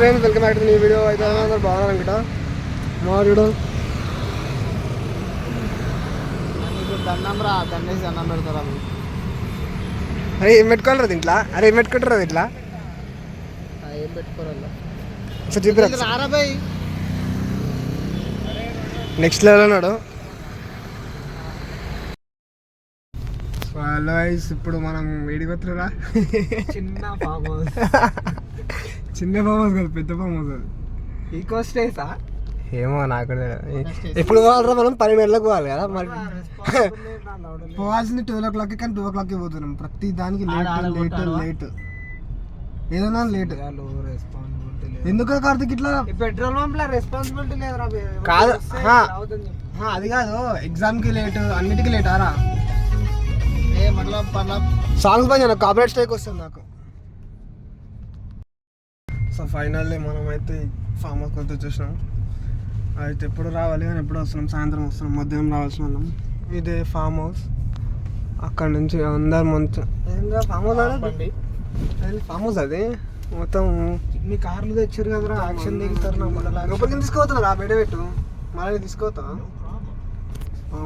Friends welcome back to new video. అయితే అందరూ బాగున్నారు అనుకుంటా. మా వీడియో దండం రా, దండేసి అన్నం పెడతారా? అరే ఏం పెట్టుకోవాలి దీంట్లో? అరే ఏం పెట్టుకుంటారు ఇట్లా? ఏం పెట్టుకోరా చూపిరా. రారా బాయ్, నెక్స్ట్ లెవెల్ ఉన్నాడు. ఇప్పుడు మనం వేడిపోతురా. చిన్న ఫామ్ హౌస్. చిన్న ఫామ్ హౌస్ కాదు, పెద్ద ఫామ్ హౌస్ అది. ఈకో స్టేసా? ఏమో నాకు ఎప్పుడు పోవాలరా? మనం 12 గంటలకు పోవాలి కదా. మరి పోవాల్సింది 12 o'clock, కానీ 2 o'clock పోతున్నాం. ప్రతి దానికి లేట్ ఏదైనా లేట్. ఎందుకు కార్తిక్ ఇట్లా? పెట్రోల్ పంప్ లో రెస్పాన్సిబిలిటీ లేదురా. కాదు అది కాదు, ఎగ్జామ్ కి లేట్, అన్నిటికీ లేట్ ఆరా. సాంగ్స్ పని కాపరేట్ స్ట్రైక్ వస్తుంది నాకు. సో ఫైనల్లీ మనం అయితే ఫామ్ హౌస్ కొత్త వచ్చేసినాం. అయితే ఎప్పుడు రావాలి కానీ ఎప్పుడు వస్తున్నాం, సాయంత్రం వస్తున్నాం, మధ్యాహ్నం రావాల్సిన వాళ్ళం. ఇదే ఫామ్ హౌస్. అక్కడ నుంచి అందరు మంచి ఫామ్ హౌస్ ఆడండి. ఫామ్ హౌస్ అది మొత్తం ఇన్ని కార్లు తెచ్చారు కదరా, యాక్షన్ దిగుతారు. లోపలికి తీసుకుపోతున్నారు. ఆ బయట పెట్టు, మళ్ళీ తీసుకుపోతా.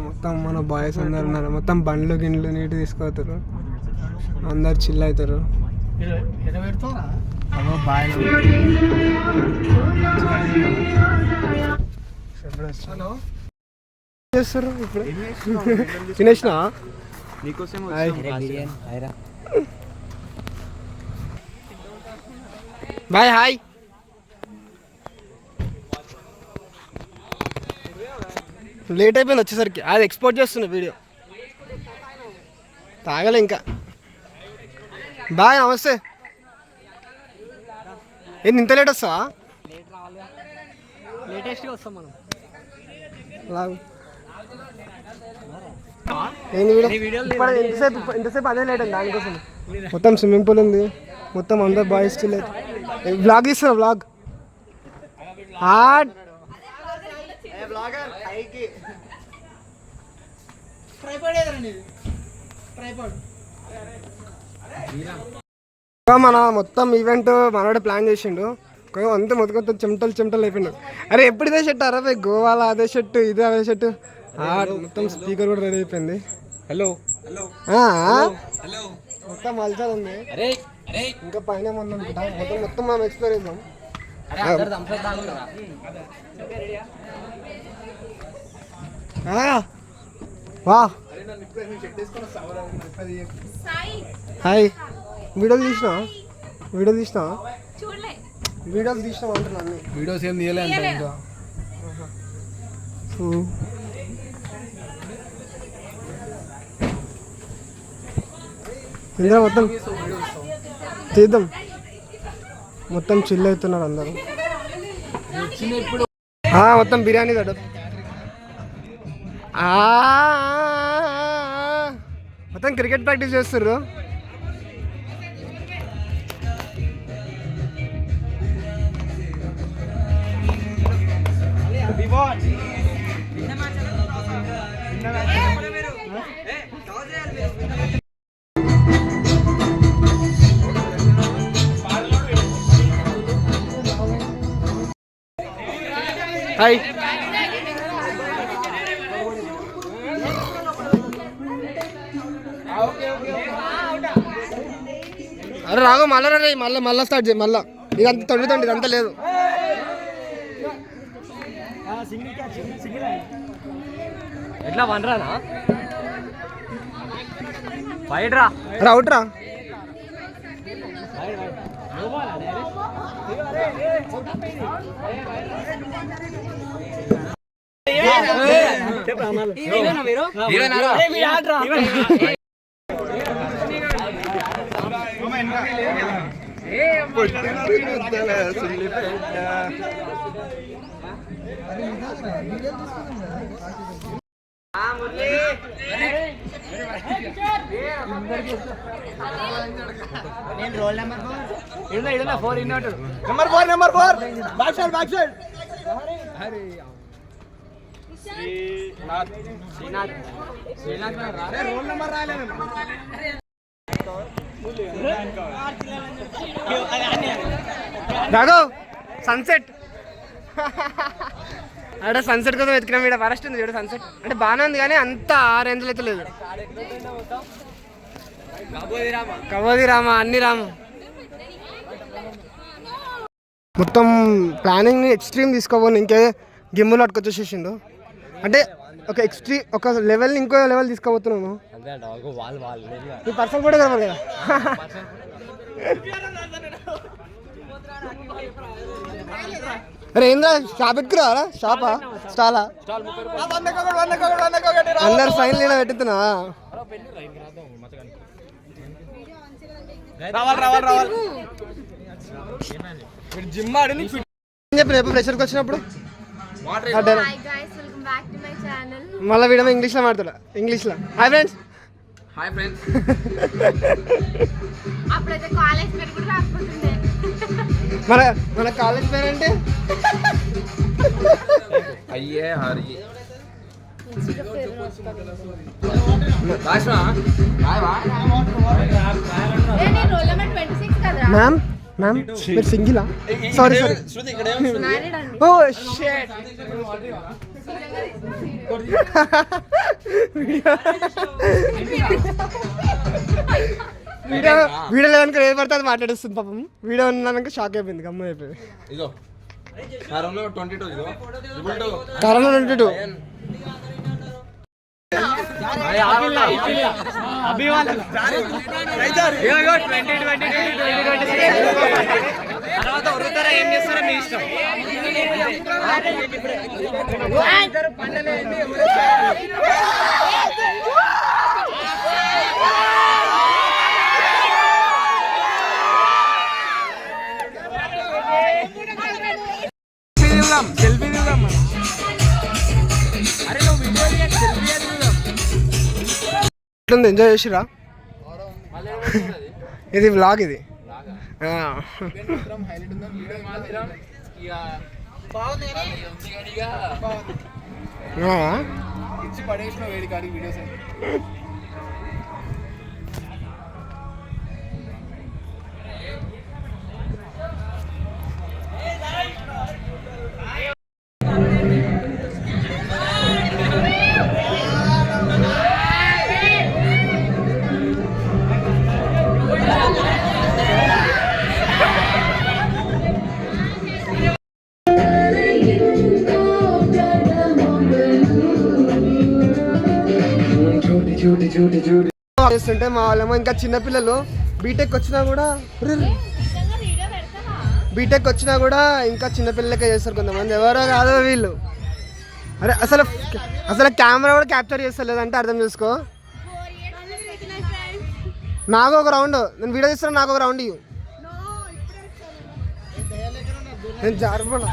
మొత్తం మన బాయ్స్ అందరు ఉన్నారు. మొత్తం బండ్లు గిన్నెలు నీట్ తీసుకుపోతారు. అందరు చిల్ అవుతారు. చేస్తారు ఇప్పుడు. తినేసినా బాయ్. హాయ్. లేట్ అయిపోయింది వచ్చేసరికి. అది ఎక్స్పోర్ట్ చేస్తున్నా వీడియో. తాగలే ఇంకా. బాయ్, నమస్తే. ఏంది ఇంత లేట్ వస్తావా? లేటెస్ట్గా వస్తాం మనం. ఎంతసేపు అదే లేట్ అండి దానికోసం. మొత్తం స్విమ్మింగ్ పూల్ ఉంది, మొత్తం అందరు బాయ్స్ చిల్ అయితే. బ్లాగ్ తీస్తున్నా, బ్లాగ్. మన మొత్తం ఈవెంట్ మనోడే ప్లాన్ చేసిండు. అంతా మొత్తం చెమటలు అయిపోయిండు. అరే ఎప్పుడు ఇదే షర్ట్ అరా? గోవాలో అదే షర్ట్, ఇదే అదే షర్ట్. మొత్తం స్పీకర్ కూడా రెడీ అయిపోయింది. హలో మొత్తం మల్చాలు ఉంది. ఇంకా పైన ఉంది అనుకుంటా. మొత్తం మనం ఎక్స్ప్లోర్ చేద్దాం. వా హాయ్. వీడియోలు తీసినా అంటున్నా. అన్ని వీడియోస్ ఏం తీయలే అంట ఇంకా. ఇందులో మొత్తం తీద్దాం. మొత్తం చిల్ అవుతున్నారు అందరూ. మొత్తం బిర్యానీ తడ. మొత్తం క్రికెట్ ప్రాక్టీస్ చేస్తుర్రు. హాయ్. అరే రాగు మళ్ళా రే, మళ్ళా స్టార్ట్ చేయి. మళ్ళా ఇదంతా తొండి ఇదంతా లేదు. ఎట్లా వనరానా బయట రా, అవుట్ రా. Roll number 4 number 4 back side. Roll number రాలేదు. రాఘవ్ సన్సెట్ అంటే సన్సెట్ కోసం వెతికినాం. ఇక్కడ ఫరెస్ట్ ఉంది చూడు, సన్సెట్ అంటే బాగానే ఉంది కానీ అంత ఆ రేంజ్లో అయితే లేదు. కబోది రామ అన్ని రామ మొత్తం ప్లానింగ్ని ఎక్స్ట్రీమ్ తీసుకోబోను. ఇంకే గిమ్ములు పట్టుకొచ్చేసేసిండు అంటే ఒక లెవెల్ని ఇంకో లెవెల్ తీసుకోబోతున్నాను. ఈ పర్సన్ కూడా కలవాలి కదా. అరే ఏంద్రా షాప్ పెట్టుకురా, షాపా స్టాలా అందరు ఫైన్ లేదా పెట్టుతున్నా. చెప్పిన ఎప్పుడు ప్రెషర్కి వచ్చినప్పుడు మళ్ళీ వీడేమో ఇంగ్లీష్లో మాట్లాడుతున్నా. ఇంగ్లీష్లో హాయ్ ఫ్రెండ్స్. Hi friends. మన కాలేజ్ పేరంటే అయ్యే హరి మ్యామ్ మీరు సింగిలా? Sorry oh shit. వీడియో లేదనుకో ఏది పడితే అది మాట్లాడిస్తుంది పాపం. వీడియో ఉన్నాక షాక్ అయిపోయింది, గమ్మ అయిపోయింది. కరోనా 22 తర్వాత వరుతారా ఏం చేస్తారో మీ ఇష్టం. ఎంజాయ్ చేసిరా? ఇది వ్లాగ్ ఇది. చేస్తుంటే మా వాళ్ళేమో ఇంకా చిన్నపిల్లలు బీటెక్ వచ్చినా కూడా ఇంకా చిన్నపిల్లలకే చేస్తారు కొంతమంది. ఎవరో కాదో వీళ్ళు. అరే అసలు కెమెరా కూడా క్యాప్చర్ చేస్తలేదంటే అర్థం చేసుకో. నాకు ఒక రౌండ్, నేను వీడియో తీస్తాను, నాకు ఒక రౌండ్ ఇవ్వు. నేను జారిపోనా.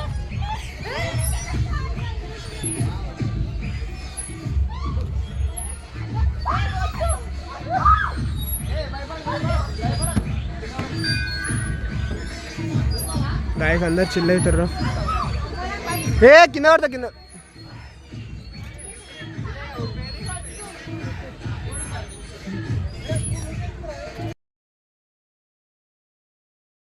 గాయస్ అందరు చిల్ అవుతారు. కింద పడతా కింద.